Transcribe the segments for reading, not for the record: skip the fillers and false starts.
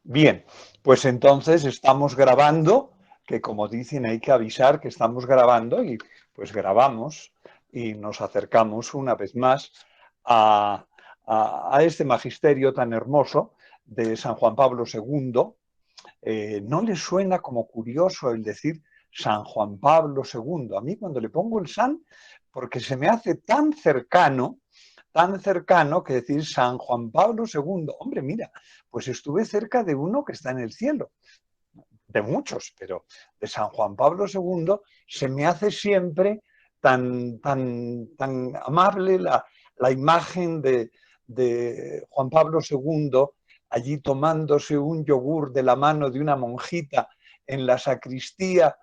Bien, pues entonces estamos grabando, que como dicen hay que avisar que estamos grabando y pues grabamos y nos acercamos una vez más a, a este magisterio tan hermoso de San Juan Pablo II. ¿No les suena como curioso el decir San Juan Pablo II? A mí cuando le pongo el San, porque se me hace tan cercano que decir San Juan Pablo II. Hombre, mira, pues estuve cerca de uno que está en el cielo, de muchos, pero de San Juan Pablo II se me hace siempre tan amable la imagen de Juan Pablo II allí tomándose un yogur de la mano de una monjita en la sacristía,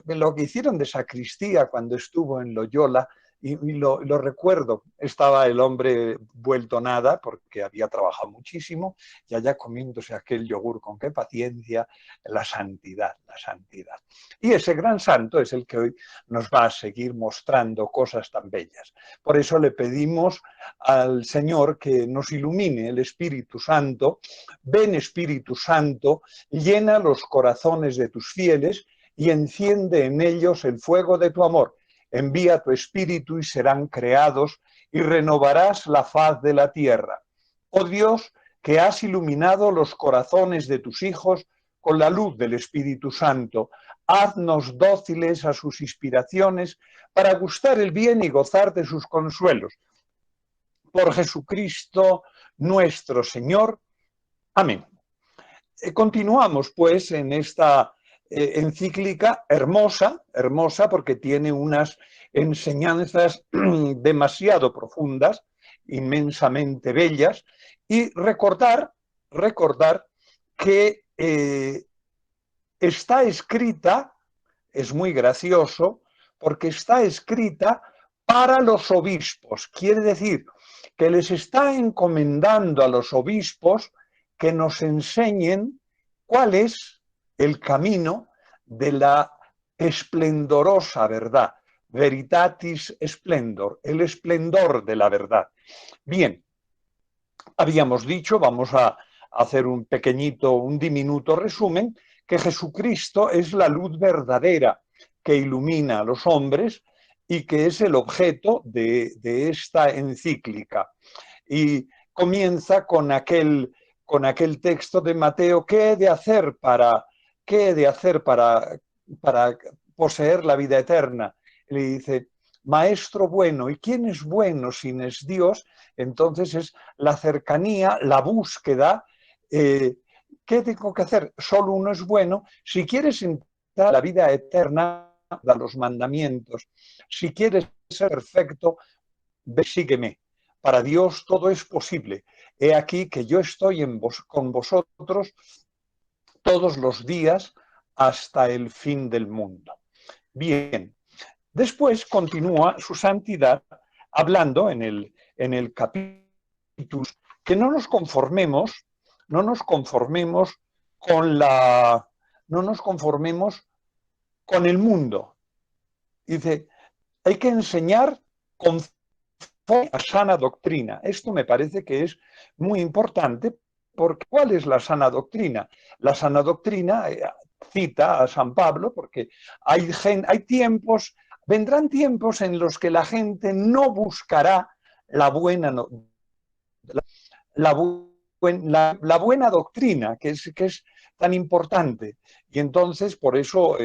lo que hicieron de sacristía cuando estuvo en Loyola, y lo recuerdo, estaba el hombre vuelto nada porque había trabajado muchísimo y allá comiéndose aquel yogur con qué paciencia, la santidad, la santidad. Y ese gran santo es el que hoy nos va a seguir mostrando cosas tan bellas. Por eso le pedimos al Señor que nos ilumine el Espíritu Santo. Ven, Espíritu Santo, llena los corazones de tus fieles y enciende en ellos el fuego de tu amor. Envía tu Espíritu y serán creados y renovarás la faz de la tierra. Oh Dios, que has iluminado los corazones de tus hijos con la luz del Espíritu Santo, haznos dóciles a sus inspiraciones para gustar el bien y gozar de sus consuelos. Por Jesucristo nuestro Señor. Amén. Continuamos pues en esta encíclica hermosa, hermosa porque tiene unas enseñanzas demasiado profundas, inmensamente bellas, y recordar que está escrita, es muy gracioso, porque está escrita para los obispos. Quiere decir que les está encomendando a los obispos que nos enseñen cuál es el camino de la esplendorosa verdad. Veritatis splendor, el esplendor de la verdad. Bien, habíamos dicho, vamos a hacer un pequeñito, un diminuto resumen, que Jesucristo es la luz verdadera que ilumina a los hombres y que es el objeto de esta encíclica. Y comienza con aquel texto de Mateo, ¿qué he de hacer para poseer la vida eterna? Le dice, maestro bueno, ¿y quién es bueno si no es Dios? Entonces es la cercanía, la búsqueda. ¿Qué tengo que hacer? Solo uno es bueno. Si quieres entrar a la vida eterna, a los mandamientos. Si quieres ser perfecto, ve, sígueme. Para Dios todo es posible. He aquí que yo estoy con vosotros todos los días hasta el fin del mundo. Bien, después continúa su santidad hablando en el capítulo que no nos conformemos con no nos conformemos con el mundo. Dice, hay que enseñar con a sana doctrina. Esto me parece que es muy importante porque ¿cuál es la sana doctrina? La sana doctrina cita a San Pablo porque hay tiempos, vendrán tiempos en los que la gente no buscará la buena, la, la buena doctrina, que es tan importante. Y entonces, por eso,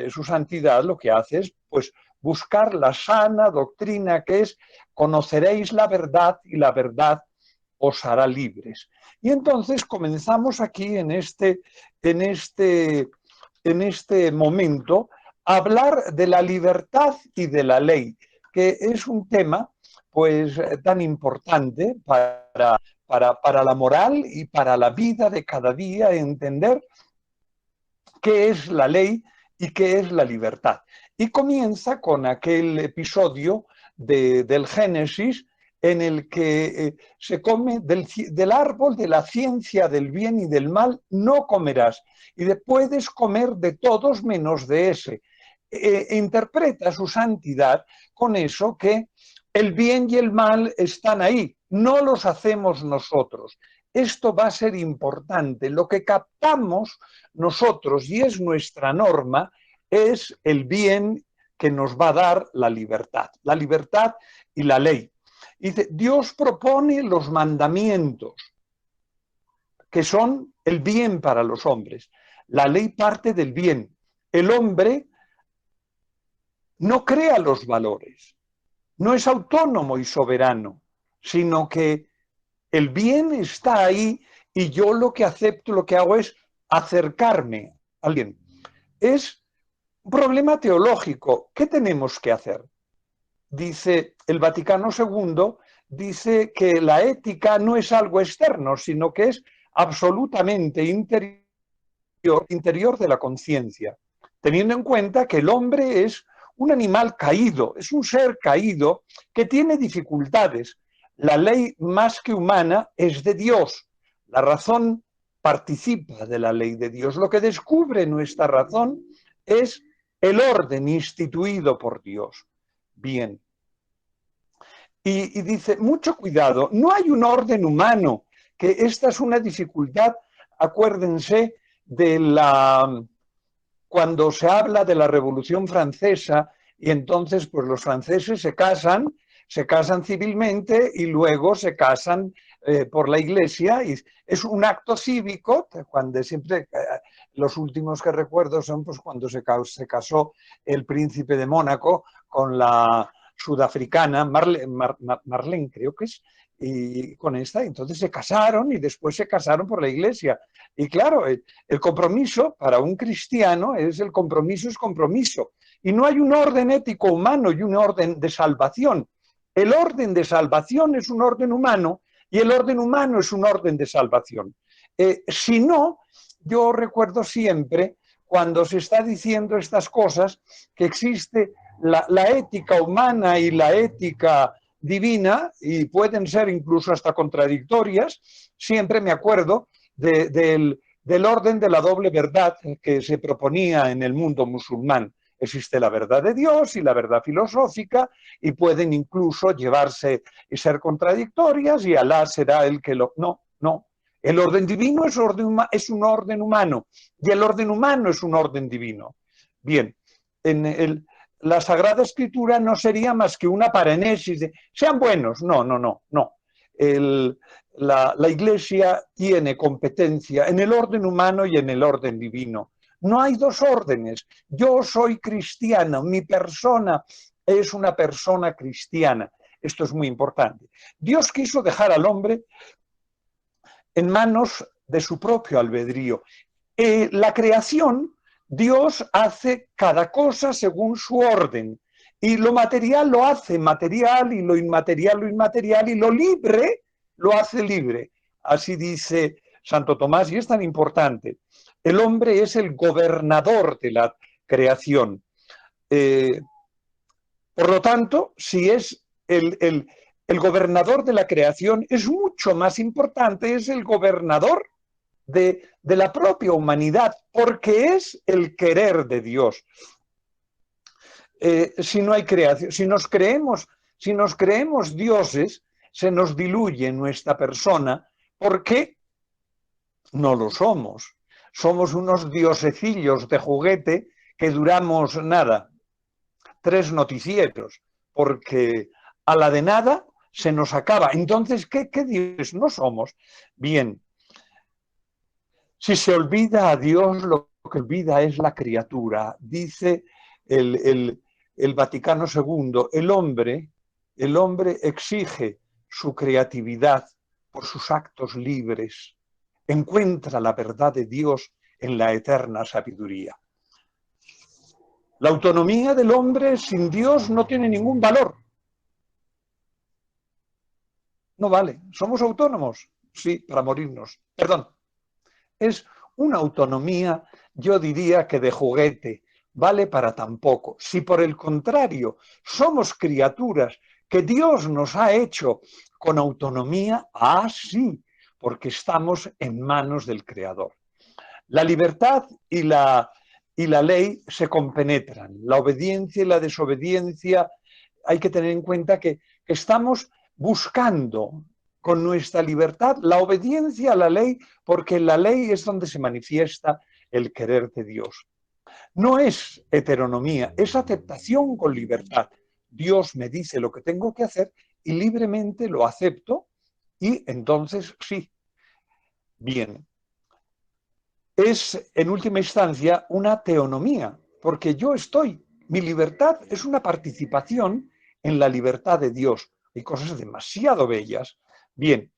su santidad lo que hace es, pues, buscar la sana doctrina, que es, conoceréis la verdad y la verdad os hará libres. Y entonces comenzamos aquí en este, en este momento a hablar de la libertad y de la ley, que es un tema pues tan importante para la moral y para la vida de cada día, entender qué es la ley y qué es la libertad. Y comienza con aquel episodio del Génesis en el que se come del árbol de la ciencia del bien y del mal, no comerás. Y puedes comer de todos menos de ese. Interpreta su santidad con eso que el bien y el mal están ahí, no los hacemos nosotros. esto va a ser importante. Lo que captamos nosotros, y es nuestra norma, es el bien que nos va a dar la libertad y la ley. Dice, Dios propone los mandamientos, que son el bien para los hombres. La ley parte del bien. El hombre no crea los valores, no es autónomo y soberano, sino que el bien está ahí y yo lo que acepto, lo que hago es acercarme al bien. Es un problema teológico. ¿Qué tenemos que hacer? Dice el Vaticano II, dice que la ética no es algo externo, sino que es absolutamente interior de la conciencia, teniendo en cuenta que el hombre es un animal caído, es un ser caído que tiene dificultades. La ley más que humana es de Dios. La razón participa de la ley de Dios. Lo que descubre nuestra razón es el orden instituido por Dios. Bien. Y dice, mucho cuidado, no hay un orden humano, que esta es una dificultad, acuérdense de cuando se habla de la Revolución Francesa y entonces pues los franceses se casan civilmente y luego se casan por la iglesia y es un acto cívico, cuando siempre los últimos que recuerdo son pues cuando se casó el príncipe de Mónaco con la sudafricana Marlene creo que es, y con esta, entonces se casaron y después se casaron por la iglesia. Y claro, el compromiso para un cristiano es el compromiso es compromiso. Y no hay un orden ético humano y un orden de salvación. El orden de salvación es un orden humano y el orden humano es un orden de salvación. Si no, yo recuerdo siempre cuando se está diciendo estas cosas que existe la ética humana y la ética divina, y pueden ser incluso hasta contradictorias, siempre me acuerdo del orden de la doble verdad que se proponía en el mundo musulmán. Existe la verdad de Dios y la verdad filosófica, y pueden incluso llevarse y ser contradictorias, y Alá será el que lo... No. El orden divino es un orden humano, y el orden humano es un orden divino. Bien, la Sagrada Escritura no sería más que una parenesis de sean buenos. No. La Iglesia tiene competencia en el orden humano y en el orden divino. No hay dos órdenes. Yo soy cristiano, mi persona es una persona cristiana. Esto es muy importante. Dios quiso dejar al hombre en manos de su propio albedrío. La creación, Dios hace cada cosa según su orden. Y lo material lo hace material, y lo inmaterial, y lo libre lo hace libre. Así dice Santo Tomás, y es tan importante. El hombre es el gobernador de la creación. Por lo tanto, si es el gobernador de la creación, es mucho más importante, es el gobernador de la propia humanidad, porque es el querer de Dios. Si no hay creación, si nos creemos dioses, se nos diluye nuestra persona, porque no lo somos. Somos unos diosecillos de juguete que duramos nada, 3 noticieros, porque a la de nada se nos acaba. Entonces, ¿qué dioses no somos? Bien, si se olvida a Dios, lo que olvida es la criatura. Dice el Vaticano II, el hombre exige su creatividad por sus actos libres. Encuentra la verdad de Dios en la eterna sabiduría. La autonomía del hombre sin Dios no tiene ningún valor. No vale. ¿Somos autónomos? Sí, para morirnos. Perdón. Es una autonomía, yo diría que de juguete, vale para tan poco. Si por el contrario somos criaturas que Dios nos ha hecho con autonomía, sí, porque estamos en manos del Creador. La libertad y la ley se compenetran. La obediencia y la desobediencia, hay que tener en cuenta que estamos buscando con nuestra libertad, la obediencia a la ley, porque en la ley es donde se manifiesta el querer de Dios. No es heteronomía, es aceptación con libertad. Dios me dice lo que tengo que hacer y libremente lo acepto y entonces sí. Bien. Es, en última instancia, una teonomía, porque mi libertad es una participación en la libertad de Dios. Hay cosas demasiado bellas. Bien,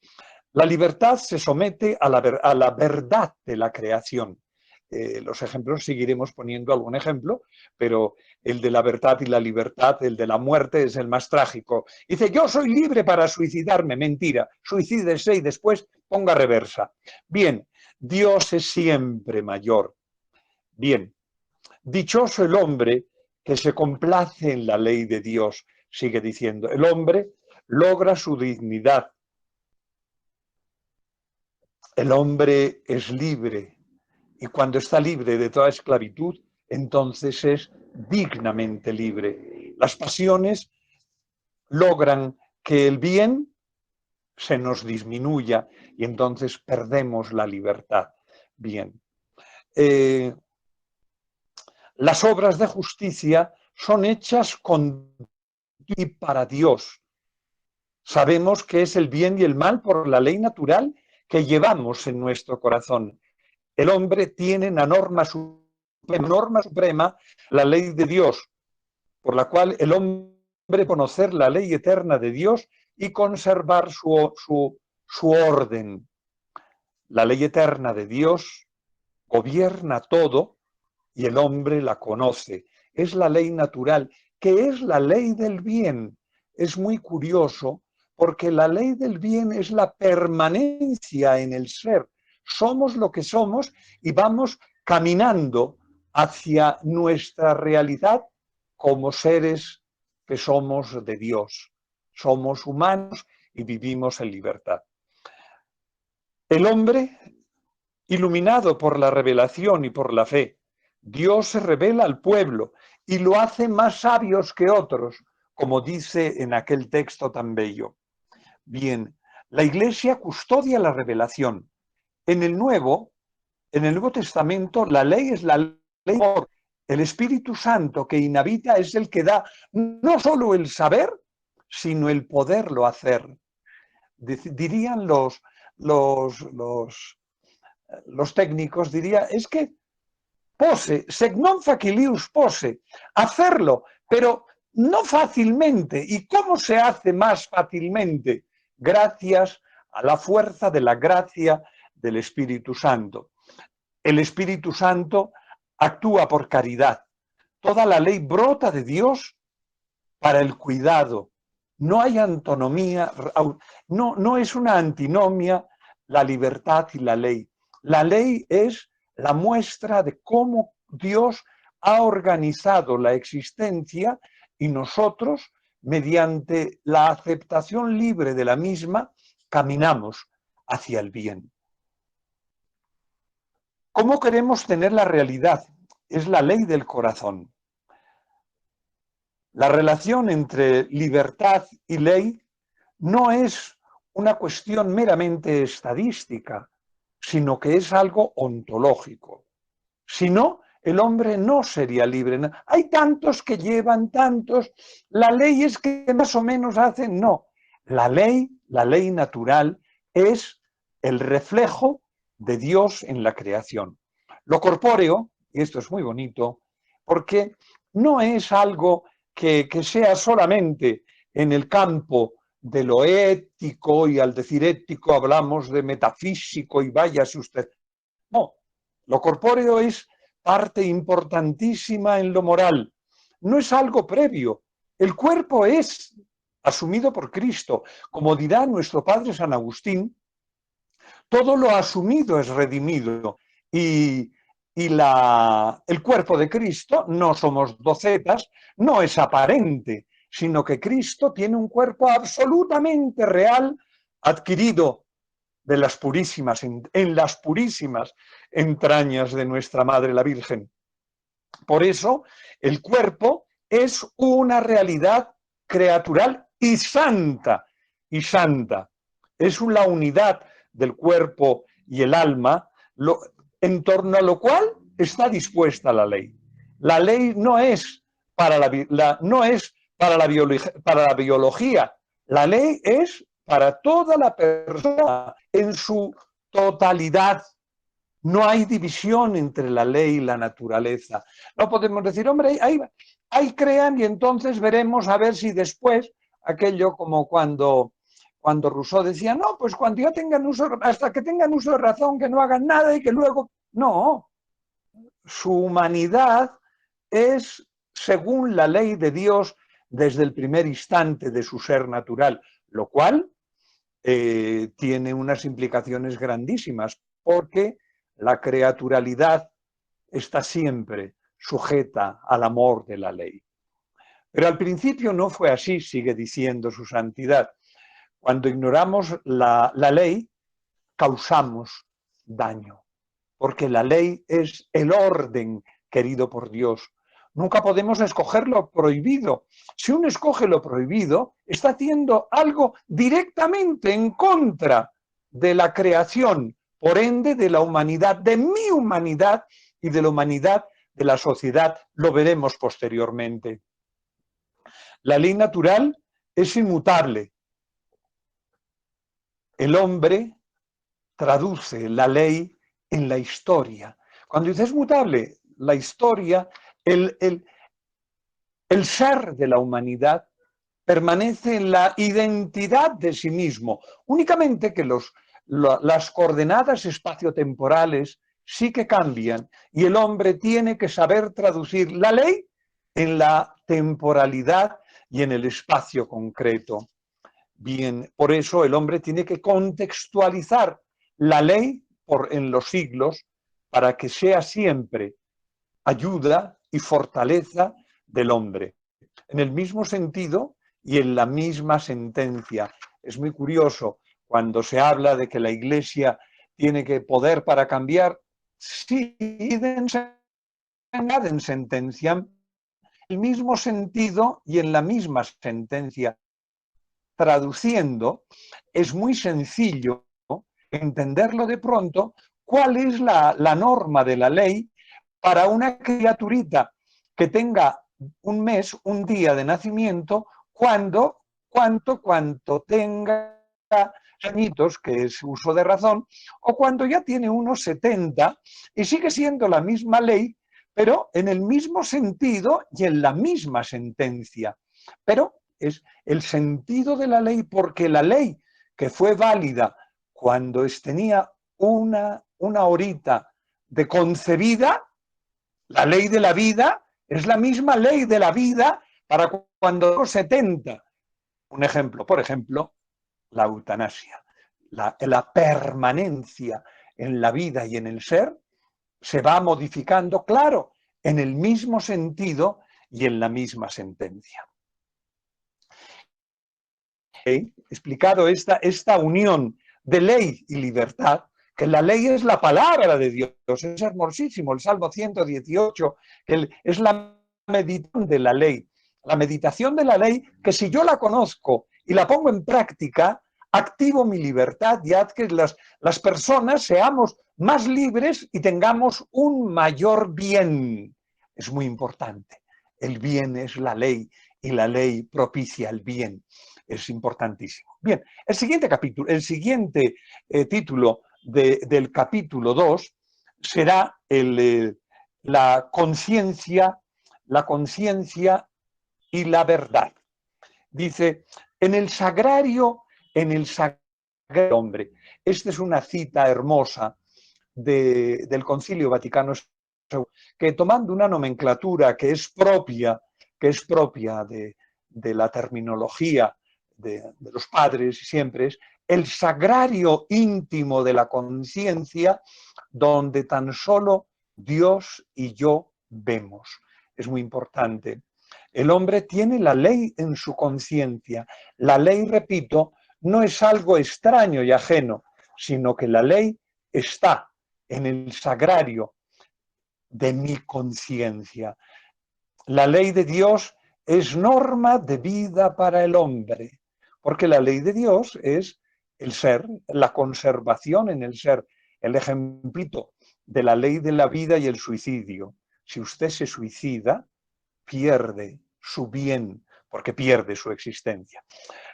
la libertad se somete a la verdad de la creación. Los ejemplos seguiremos poniendo algún ejemplo, pero el de la verdad y la libertad, el de la muerte es el más trágico. Dice, yo soy libre para suicidarme. Mentira, suicídese y después ponga reversa. Bien, Dios es siempre mayor. Bien, dichoso el hombre que se complace en la ley de Dios, sigue diciendo. El hombre logra su dignidad. El hombre es libre y cuando está libre de toda esclavitud, entonces es dignamente libre. Las pasiones logran que el bien se nos disminuya y entonces perdemos la libertad. Bien. Las obras de justicia son hechas con y para Dios. Sabemos que es el bien y el mal por la ley natural que llevamos en nuestro corazón. El hombre tiene la norma suprema, la ley de Dios, por la cual el hombre conocer la ley eterna de Dios y conservar su orden. La ley eterna de Dios gobierna todo y el hombre la conoce. Es la ley natural, que es la ley del bien. Es muy curioso porque la ley del bien es la permanencia en el ser. Somos lo que somos y vamos caminando hacia nuestra realidad como seres que somos de Dios. Somos humanos y vivimos en libertad. El hombre, iluminado por la revelación y por la fe, Dios se revela al pueblo y lo hace más sabios que otros, como dice en aquel texto tan bello. Bien, la Iglesia custodia la revelación. En el Nuevo Testamento, la ley es la ley. El Espíritu Santo que inhabita es el que da no solo el saber, sino el poderlo hacer. Dirían los técnicos, es que pose, sed non facilius pose, hacerlo, pero no fácilmente. ¿Y cómo se hace más fácilmente? Gracias a la fuerza de la gracia del Espíritu Santo. El Espíritu Santo actúa por caridad. Toda la ley brota de Dios para el cuidado. No hay antonomía, no es una antinomia la libertad y la ley. La ley es la muestra de cómo Dios ha organizado la existencia y nosotros, mediante la aceptación libre de la misma, caminamos hacia el bien. ¿Cómo queremos tener la realidad? Es la ley del corazón. La relación entre libertad y ley no es una cuestión meramente estadística, sino que es algo ontológico. Si no, el hombre no sería libre. Hay tantos que llevan tantos, la ley es que más o menos hacen, no. La ley natural, es el reflejo de Dios en la creación. Lo corpóreo, y esto es muy bonito, porque no es algo que sea solamente en el campo de lo ético, y al decir ético hablamos de metafísico y váyase usted. No, lo corpóreo es parte importantísima en lo moral. No es algo previo. El cuerpo es asumido por Cristo. Como dirá nuestro padre San Agustín, todo lo asumido es redimido. Y el cuerpo de Cristo, no somos docetas, no es aparente, sino que Cristo tiene un cuerpo absolutamente real, adquirido de las purísimas, en las purísimas entrañas de nuestra Madre la Virgen. Por eso, el cuerpo es una realidad creatural y santa, y santa. es la unidad del cuerpo y el alma, en torno a lo cual está dispuesta la ley. La ley no es para la biología, la ley es para toda la persona en su totalidad. No hay división entre la ley y la naturaleza. No podemos decir, hombre, ahí crean y entonces veremos a ver si después, aquello como cuando Rousseau decía, no, pues cuando ya tengan hasta que tengan uso de razón, que no hagan nada y que luego... No, su humanidad es según la ley de Dios desde el primer instante de su ser natural, lo cual tiene unas implicaciones grandísimas, porque la creaturalidad está siempre sujeta al amor de la ley. Pero al principio no fue así, sigue diciendo su santidad. Cuando ignoramos la ley, causamos daño, porque la ley es el orden querido por Dios. Nunca podemos escoger lo prohibido. Si uno escoge lo prohibido, está haciendo algo directamente en contra de la creación, por ende de la humanidad, de mi humanidad y de la humanidad de la sociedad. Lo veremos posteriormente. La ley natural es inmutable. El hombre traduce la ley en la historia. Cuando dices mutable, la historia, el ser de la humanidad permanece en la identidad de sí mismo, únicamente que las coordenadas espaciotemporales sí que cambian y el hombre tiene que saber traducir la ley en la temporalidad y en el espacio concreto. Bien, por eso el hombre tiene que contextualizar la ley en los siglos para que sea siempre ayuda y fortaleza del hombre. En el mismo sentido y en la misma sentencia. Es muy curioso cuando se habla de que la Iglesia tiene que poder para cambiar, sí, en sentencia, el mismo sentido y en la misma sentencia. Traduciendo, es muy sencillo entenderlo de pronto, cuál es la norma de la ley para una criaturita que tenga un mes, un día de nacimiento, cuanto tenga añitos, que es uso de razón, o cuando ya tiene unos 70 y sigue siendo la misma ley, pero en el mismo sentido y en la misma sentencia. Pero es el sentido de la ley, porque la ley que fue válida cuando tenía una horita de concebida, la ley de la vida es la misma ley de la vida para cuando tengo 70. Un ejemplo, por ejemplo, la eutanasia. La permanencia en la vida y en el ser se va modificando, claro, en el mismo sentido y en la misma sentencia. He explicado esta unión de ley y libertad, que la ley es la palabra de Dios, es hermosísimo, el Salmo 118, es la meditación de la ley, que si yo la conozco y la pongo en práctica, activo mi libertad y haz que las personas seamos más libres y tengamos un mayor bien. Es muy importante. El bien es la ley y la ley propicia el bien. Es importantísimo. Bien, el siguiente título del capítulo 2 será la conciencia y la verdad. Dice, en el sagrario hombre. Esta es una cita hermosa del Concilio Vaticano II, que tomando una nomenclatura que es propia de la terminología de los padres y siempre, es el sagrario íntimo de la conciencia, donde tan solo Dios y yo vemos. Es muy importante. El hombre tiene la ley en su conciencia. La ley, repito, no es algo extraño y ajeno, sino que la ley está en el sagrario de mi conciencia. La ley de Dios es norma de vida para el hombre, porque la ley de Dios es el ser, la conservación en el ser, el ejemplito de la ley de la vida y el suicidio. Si usted se suicida, pierde su bien, porque pierde su existencia.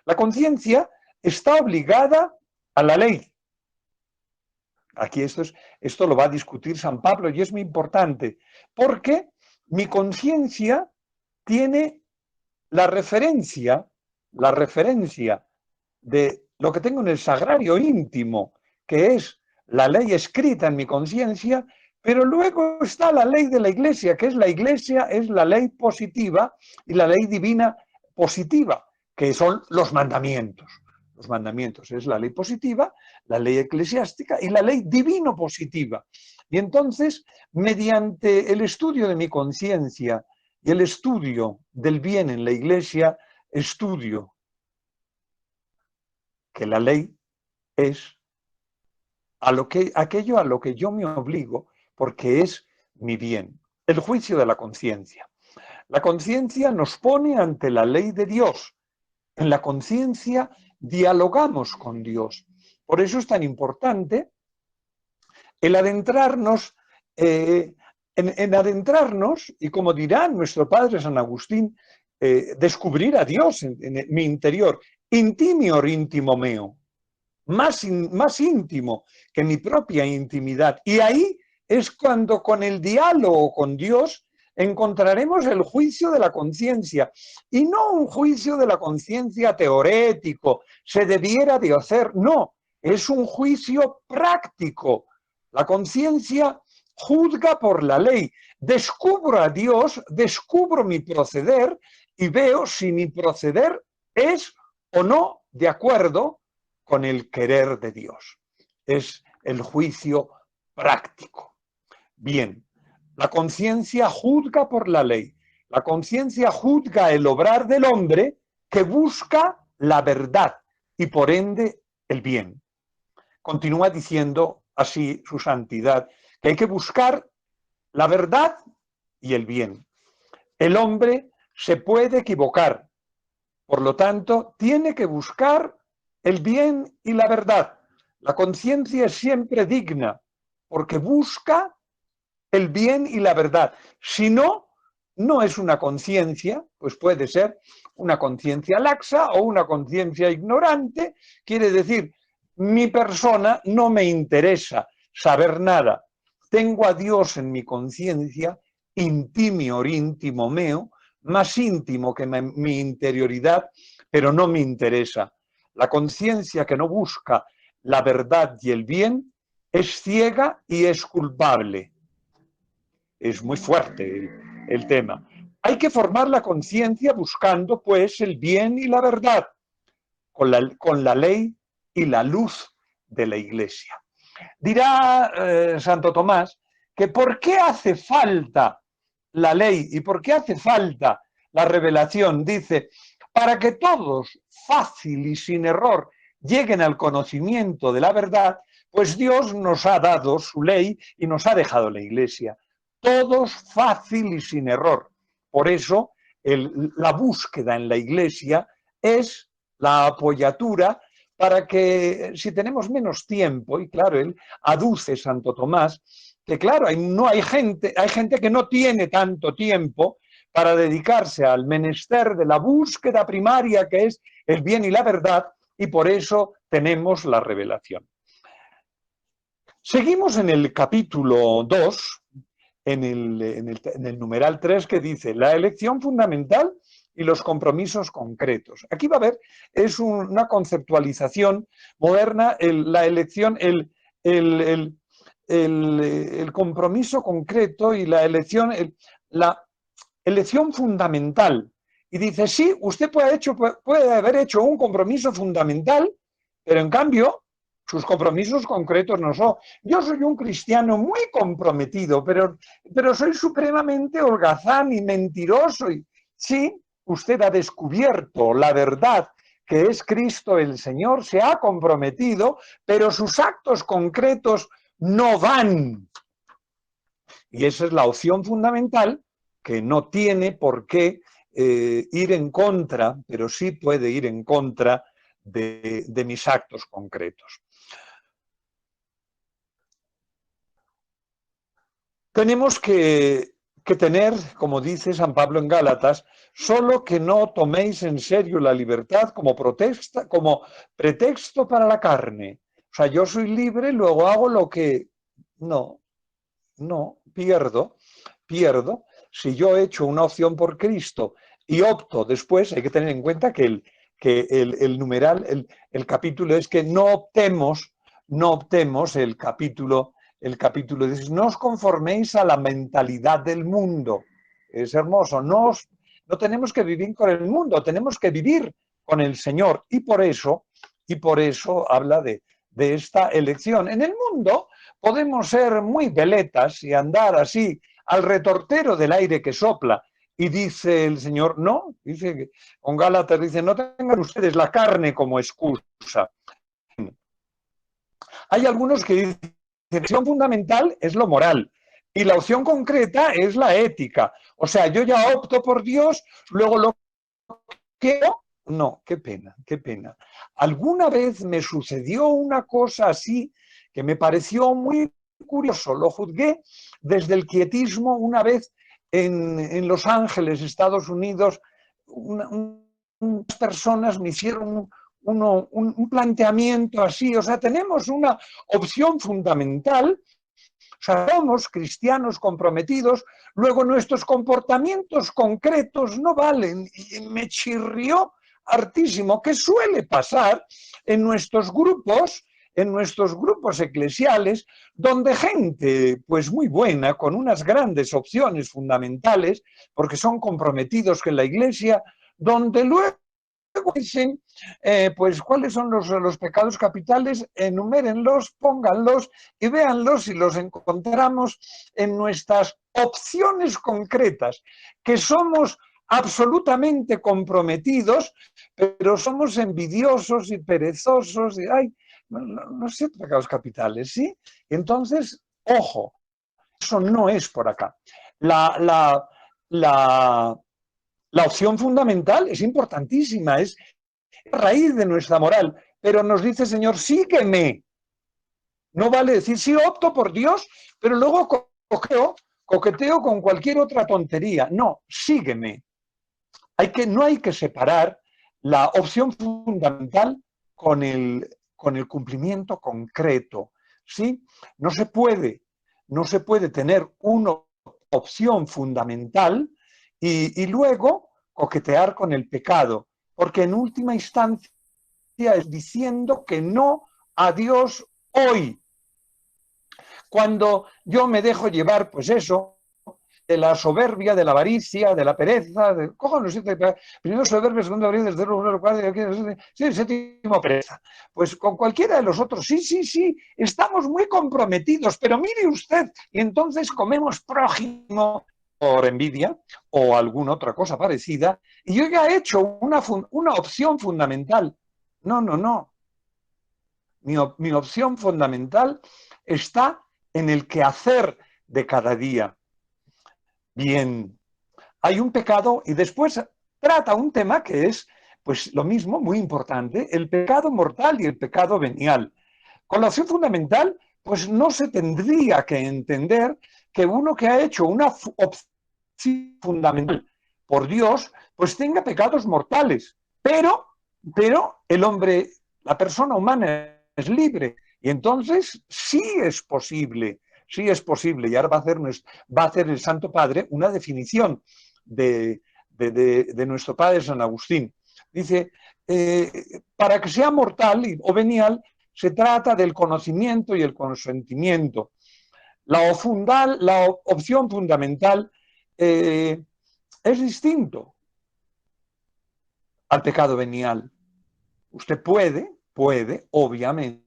La conciencia está obligada a la ley. Aquí esto lo va a discutir San Pablo y es muy importante, porque mi conciencia tiene la referencia de lo que tengo en el sagrario íntimo, que es la ley escrita en mi conciencia, pero luego está la ley de la Iglesia, que es la Iglesia, es la ley positiva y la ley divina positiva, que son los mandamientos. Los mandamientos es la ley positiva, la ley eclesiástica y la ley divino positiva. Y entonces, mediante el estudio de mi conciencia y el estudio del bien en la Iglesia, estudio que la ley es aquello a lo que yo me obligo porque es mi bien. El juicio de la conciencia. La conciencia nos pone ante la ley de Dios. En la conciencia dialogamos con Dios. Por eso es tan importante el adentrarnos, en adentrarnos, y como dirá nuestro padre San Agustín, descubrir a Dios en mi interior, intimior intimo meo, más íntimo que mi propia intimidad. Y ahí es cuando con el diálogo con Dios encontraremos el juicio de la conciencia, y no un juicio de la conciencia teorético, se debiera de hacer, no, es un juicio práctico. La conciencia juzga por la ley, descubro a Dios, descubro mi proceder y veo si mi proceder es o no de acuerdo con el querer de Dios. Es el juicio práctico. Bien, la conciencia juzga por la ley. La conciencia juzga el obrar del hombre que busca la verdad y por ende el bien. Continúa diciendo así su santidad, que hay que buscar la verdad y el bien. El hombre se puede equivocar, por lo tanto, tiene que buscar el bien y la verdad. La conciencia es siempre digna, porque busca el bien y la verdad. Si no, no es una conciencia, pues puede ser una conciencia laxa o una conciencia ignorante. Quiere decir, mi persona no me interesa saber nada. Tengo a Dios en mi conciencia, intimior íntimo meo, más íntimo que mi interioridad, pero no me interesa. La conciencia que no busca la verdad y el bien es ciega y es culpable. Es muy fuerte el tema. Hay que formar la conciencia buscando, pues, el bien y la verdad, con la ley y la luz de la Iglesia. Dirá Santo Tomás que ¿por qué hace falta la ley y por qué hace falta la revelación? Dice, para que todos, fácil y sin error, lleguen al conocimiento de la verdad, pues Dios nos ha dado su ley y nos ha dejado la Iglesia. Todos fácil y sin error. Por eso la búsqueda en la Iglesia es la apoyatura para que si tenemos menos tiempo, y claro, él aduce Santo Tomás, que claro, hay gente que no tiene tanto tiempo para dedicarse al menester de la búsqueda primaria que es el bien y la verdad, y por eso tenemos la revelación. Seguimos en el capítulo 2, en el numeral 3, que dice la elección fundamental y los compromisos concretos. Aquí va a haber, es una conceptualización moderna, la elección, el compromiso concreto y la elección fundamental. Y dice, sí, usted puede haber hecho un compromiso fundamental, pero en cambio sus compromisos concretos no son. Yo soy un cristiano muy comprometido, pero soy supremamente holgazán y mentiroso. Y sí, usted ha descubierto la verdad que es Cristo el Señor, se ha comprometido, pero sus actos concretos no van. Y esa es la opción fundamental, que no tiene por qué ir en contra, pero sí puede ir en contra de mis actos concretos. Tenemos que tener, como dice San Pablo en Gálatas, solo que no toméis en serio la libertad como pretexto para la carne. O sea, yo soy libre, luego hago lo que... No, no, pierdo. Si yo he hecho una opción por Cristo y opto después, hay que tener en cuenta que el numeral, el capítulo es que no optemos el capítulo dice, no os conforméis a la mentalidad del mundo. Es hermoso, no tenemos que vivir con el mundo, tenemos que vivir con el Señor. Y por eso habla de esta elección. En el mundo podemos ser muy veletas y andar así al retortero del aire que sopla. Y dice el Señor, no, dice con Gálatas, dice, no tengan ustedes la carne como excusa. Hay algunos que dicen, la opción fundamental es lo moral y la opción concreta es la ética. O sea, yo ya opto por Dios, luego lo quiero. No, qué pena, qué pena. Alguna vez me sucedió una cosa así que me pareció muy curioso. Lo juzgué desde el quietismo una vez en Los Ángeles, Estados Unidos. Unas personas me hicieron un planteamiento así. O sea, tenemos una opción fundamental. O sea, somos cristianos comprometidos, luego nuestros comportamientos concretos no valen. Y me chirrió hartísimo, que suele pasar en nuestros grupos eclesiales, donde gente pues muy buena, con unas grandes opciones fundamentales, porque son comprometidos con la Iglesia, donde luego dicen, pues cuáles son los pecados capitales, enumérenlos, pónganlos y véanlos si los encontramos en nuestras opciones concretas, que somos absolutamente comprometidos, pero somos envidiosos y perezosos, y ay, no sé, pecados capitales, ¿sí? Entonces, ojo, eso no es por acá. La opción fundamental es importantísima, es raíz de nuestra moral, pero nos dice, Señor, sígueme. No vale decir, sí, opto por Dios, pero luego coqueteo con cualquier otra tontería. No, sígueme. No hay que separar la opción fundamental con el cumplimiento concreto. ¿Sí? No se puede tener una opción fundamental y luego coquetear con el pecado, porque en última instancia es diciendo que no a Dios hoy. Cuando yo me dejo llevar, pues eso, de la soberbia, de la avaricia, de la pereza, primero soberbia, segundo avaricia, tercero cuarto, sí, séptimo pereza. Pues con cualquiera de los otros, sí, estamos muy comprometidos, pero mire usted, y entonces comemos prójimo por envidia o alguna otra cosa parecida, y yo ya he hecho una opción fundamental. No. Mi opción fundamental está en el quehacer de cada día. Bien, hay un pecado y después trata un tema que es, pues lo mismo, muy importante, el pecado mortal y el pecado venial. Con la opción fundamental, pues no se tendría que entender que uno que ha hecho una opción fundamental por Dios, pues tenga pecados mortales. Pero el hombre, la persona humana es libre y entonces sí es posible. Y ahora va a hacer el Santo Padre una definición de nuestro Padre San Agustín. Dice, para que sea mortal o venial, se trata del conocimiento y el consentimiento. La opción fundamental es distinto al pecado venial. Usted puede, obviamente,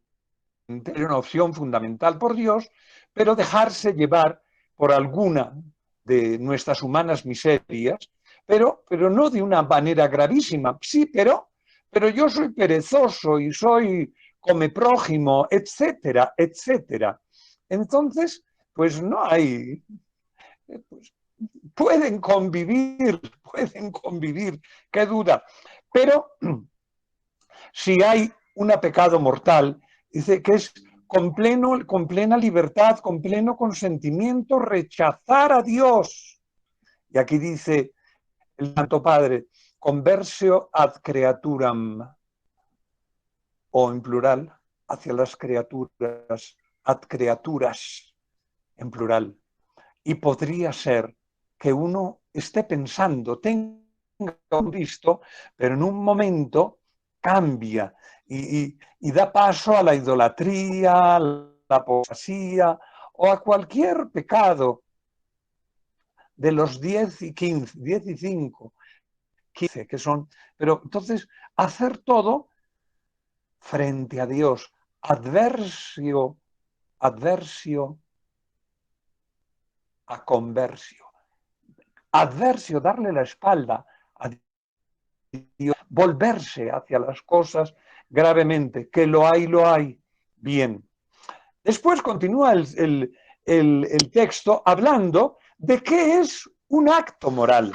tener una opción fundamental por Dios, pero dejarse llevar por alguna de nuestras humanas miserias, pero no de una manera gravísima. Sí, pero yo soy perezoso y soy come prójimo, etcétera. Entonces, pues no hay... Pues, pueden convivir, qué duda. Pero Si hay un pecado mortal, dice que es con plena libertad, con pleno consentimiento, rechazar a Dios. Y aquí dice el Santo Padre, conversio ad creaturam, o en plural, hacia las criaturas, ad criaturas, en plural. Y podría ser que uno esté pensando, tenga un Cristo, pero en un momento cambia y da paso a la idolatría, a la apostasía o a cualquier pecado de los 10 y 15, 10 y 5, 15 que son. Pero entonces, hacer todo frente a Dios, adversio a conversio. Adversio, darle la espalda a Dios, volverse hacia las cosas gravemente, que lo hay, bien. Después continúa el texto hablando de qué es un acto moral.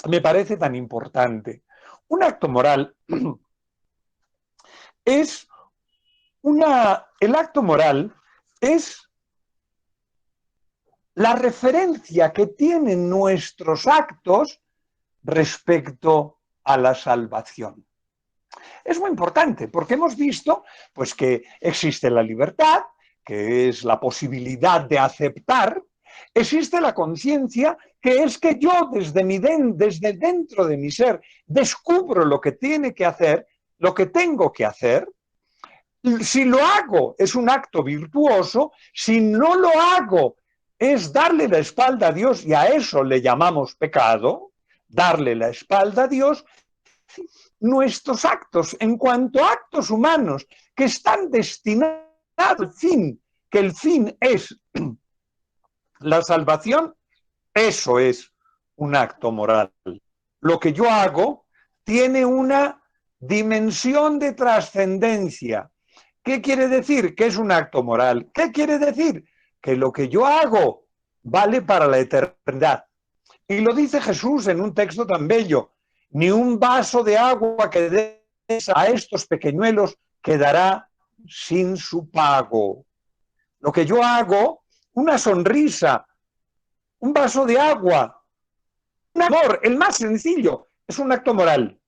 Me parece tan importante. Un acto moral es el acto moral es la referencia que tienen nuestros actos respecto a la salvación. Es muy importante porque hemos visto pues, que existe la libertad, que es la posibilidad de aceptar, existe la conciencia, que es que yo desde dentro de mi ser descubro lo que tiene que hacer, lo que tengo que hacer. Si lo hago es un acto virtuoso, si no lo hago es darle la espalda a Dios, y a eso le llamamos pecado, darle la espalda a Dios. Nuestros actos, en cuanto a actos humanos que están destinados al fin, que el fin es la salvación, eso es un acto moral. Lo que yo hago tiene una dimensión de trascendencia. ¿Qué quiere decir? Que es un acto moral. ¿Qué quiere decir? Que lo que yo hago vale para la eternidad. Y lo dice Jesús en un texto tan bello. Ni un vaso de agua que des a estos pequeñuelos quedará sin su pago. Lo que yo hago, una sonrisa, un vaso de agua, un amor, el más sencillo, es un acto moral,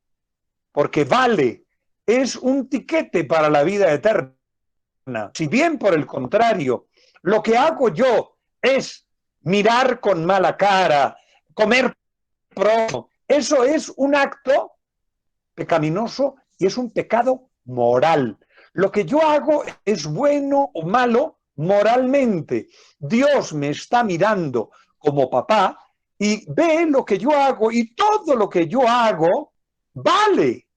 porque vale, es un tiquete para la vida eterna. Si bien, por el contrario, lo que hago yo es mirar con mala cara, comer prójimo, eso es un acto pecaminoso y es un pecado moral. Lo que yo hago es bueno o malo moralmente. Dios me está mirando como papá y ve lo que yo hago, y todo lo que yo hago vale,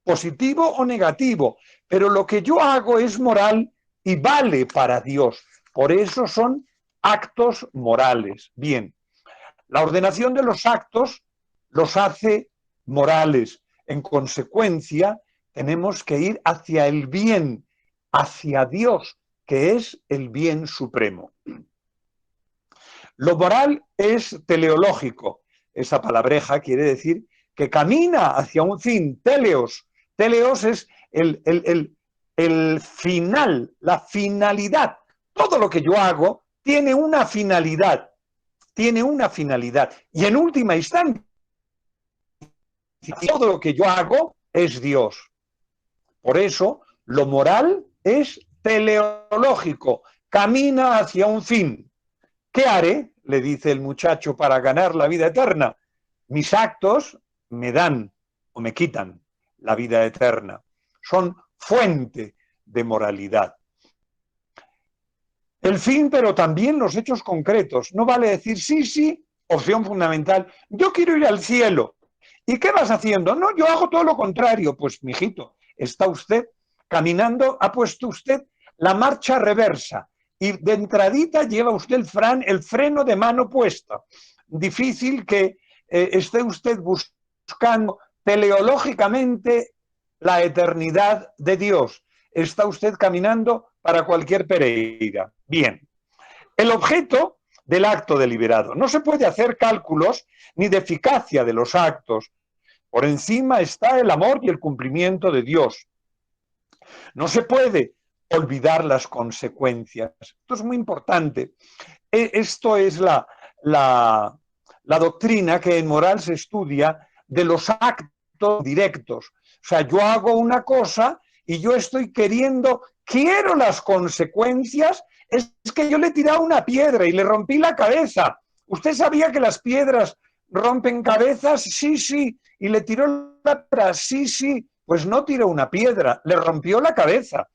positivo o negativo, pero lo que yo hago es moral y vale para Dios. Por eso son actos morales. Bien, la ordenación de los actos los hace morales. En consecuencia, tenemos que ir hacia el bien, hacia Dios, que es el bien supremo. Lo moral es teleológico. Esa palabreja quiere decir que camina hacia un fin, teleos. Teleos es el final, la finalidad. Todo lo que yo hago tiene una finalidad. Tiene una finalidad. Y en última instancia, todo lo que yo hago es Dios. Por eso, lo moral es teleológico. Camina hacia un fin. ¿Qué haré? Le dice el muchacho, para ganar la vida eterna. Mis actos me dan o me quitan la vida eterna. Son fuente de moralidad. El fin, pero también los hechos concretos. No vale decir sí, opción fundamental. Yo quiero ir al cielo. ¿Y qué vas haciendo? No, yo hago todo lo contrario. Pues, mijito, está usted caminando, ha puesto usted la marcha reversa y de entradita lleva usted el freno de mano puesto. Difícil que esté usted buscando teleológicamente la eternidad de Dios. Está usted caminando para cualquier Pereira. Bien, el objeto del acto deliberado. No se puede hacer cálculos ni de eficacia de los actos, Por encima está el amor y el cumplimiento de Dios. No se puede olvidar las consecuencias. Esto es muy importante. Esto es la doctrina que en moral se estudia de los actos directos. O sea, yo hago una cosa y yo estoy queriendo, quiero las consecuencias, es que yo le he tirado una piedra y le rompí la cabeza. ¿Usted sabía que las piedras rompen cabezas? Sí, sí. ¿Y le tiró la piedra? Sí, sí. Pues no tiró una piedra, le rompió la cabeza.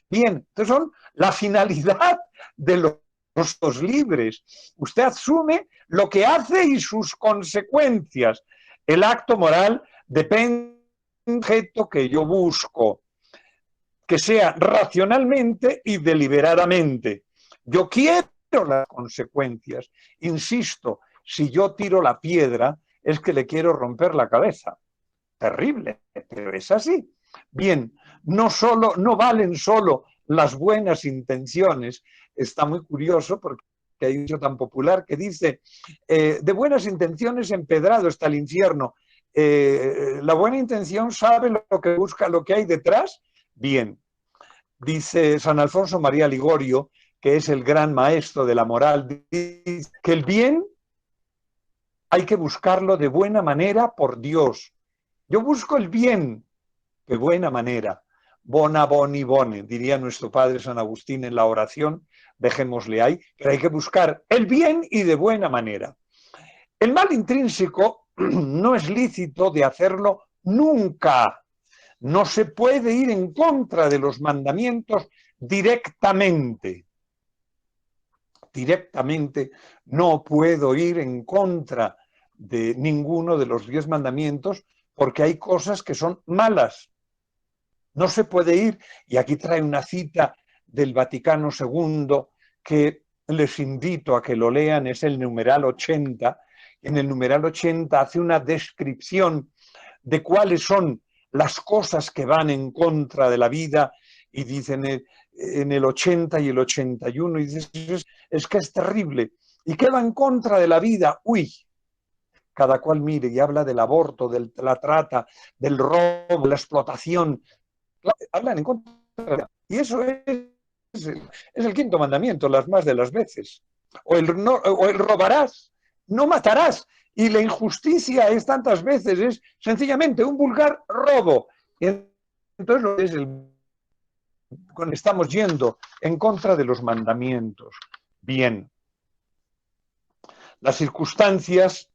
Bien, entonces son la finalidad de los libres. Usted asume lo que hace y sus consecuencias. El acto moral depende del objeto que yo busco, que sea racionalmente y deliberadamente. Yo quiero las consecuencias. Insisto, si yo tiro la piedra, es que le quiero romper la cabeza. Terrible, pero es así. Bien, no valen solo las buenas intenciones. Está muy curioso porque hay un dicho tan popular que dice, de buenas intenciones empedrado está el infierno. La buena intención sabe lo que busca, lo que hay detrás. Bien, dice San Alfonso María Ligorio, que es el gran maestro de la moral, dice que el bien hay que buscarlo de buena manera por Dios. Yo busco el bien de buena manera. Bona, boni, bone, diría nuestro padre San Agustín en la oración, dejémosle ahí, pero hay que buscar el bien y de buena manera. El mal intrínseco no es lícito de hacerlo nunca. No se puede ir en contra de los mandamientos directamente. Directamente no puedo ir en contra de ninguno de los 10 mandamientos porque hay cosas que son malas. No se puede ir, y aquí trae una cita del Vaticano II que les invito a que lo lean, es el numeral 80. En el numeral 80 hace una descripción de cuáles son las cosas que van en contra de la vida, y dicen en el 80 y el 81, y dice, es que es terrible. ¿Y qué va en contra de la vida? Uy, cada cual mire, y habla del aborto, de la trata, del robo, de la explotación. Hablan en contra de la vida. Y eso es el quinto mandamiento, las más de las veces. O el robarás, no matarás. Y la injusticia es tantas veces, es sencillamente un vulgar robo. Y entonces lo es cuando estamos yendo en contra de los mandamientos. Bien, las circunstancias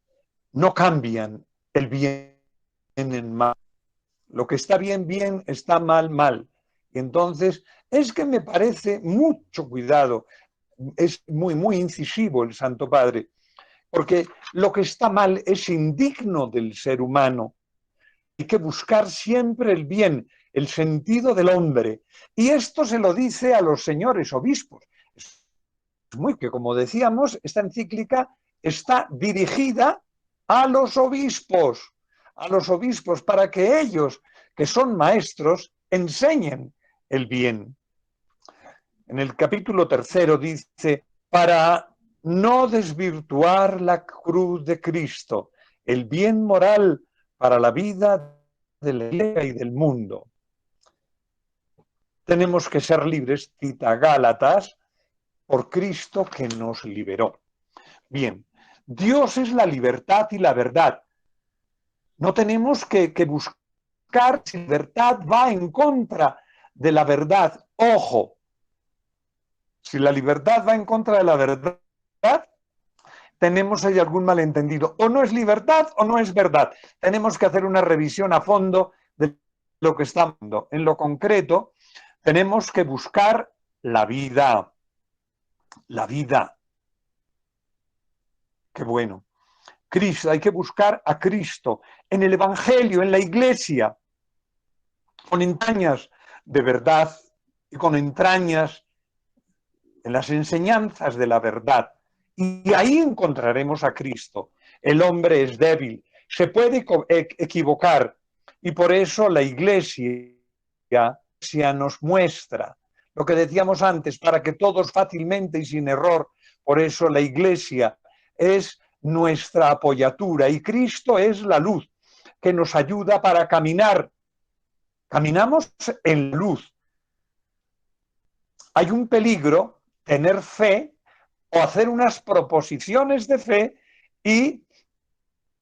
no cambian el bien en mal. Lo que está bien, bien, está mal, mal. Y entonces es que me parece mucho cuidado, es muy, muy incisivo el Santo Padre, porque lo que está mal es indigno del ser humano. Hay que buscar siempre el bien, el sentido del hombre. Y esto se lo dice a los señores obispos. Es muy que, como decíamos, esta encíclica está dirigida a los obispos para que ellos, que son maestros, enseñen el bien. En el capítulo 3 dice, para no desvirtuar la cruz de Cristo, el bien moral para la vida de la Iglesia y del mundo. Tenemos que ser libres, cita Gálatas, por Cristo que nos liberó. Bien, Dios es la libertad y la verdad. No tenemos que buscar si la libertad va en contra de la verdad. Ojo, si la libertad va en contra de la verdad, tenemos ahí algún malentendido. O no es libertad o no es verdad. Tenemos que hacer una revisión a fondo de lo que estamos viendo. En lo concreto, tenemos que buscar la vida. La vida. Qué bueno. Cristo, hay que buscar a Cristo en el Evangelio, en la Iglesia, con entrañas de verdad y con entrañas en las enseñanzas de la verdad. Y ahí encontraremos a Cristo. El hombre es débil, se puede equivocar, y por eso la Iglesia nos muestra lo que decíamos antes, para que todos fácilmente y sin error. Por eso la Iglesia es nuestra apoyatura y Cristo es la luz que nos ayuda para caminar. Caminamos en luz. Hay un peligro tener fe o hacer unas proposiciones de fe y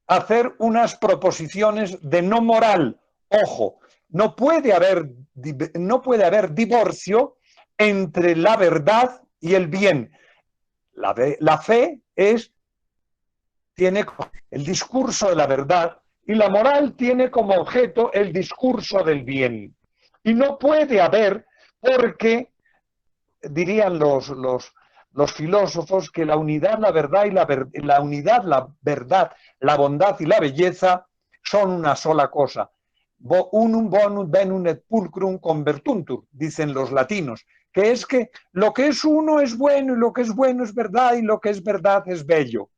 hacer unas proposiciones de no moral. Ojo, no puede haber divorcio entre la verdad y el bien. La fe tiene el discurso de la verdad y la moral tiene como objeto el discurso del bien. Y no puede haber, porque dirían los filósofos que la unidad, la verdad y la unidad, la verdad, la bondad y la belleza son una sola cosa. Unum bonum venum et pulcrum convertuntur, dicen los latinos, que es que lo que es uno es bueno y lo que es bueno es verdad y lo que es verdad es bello.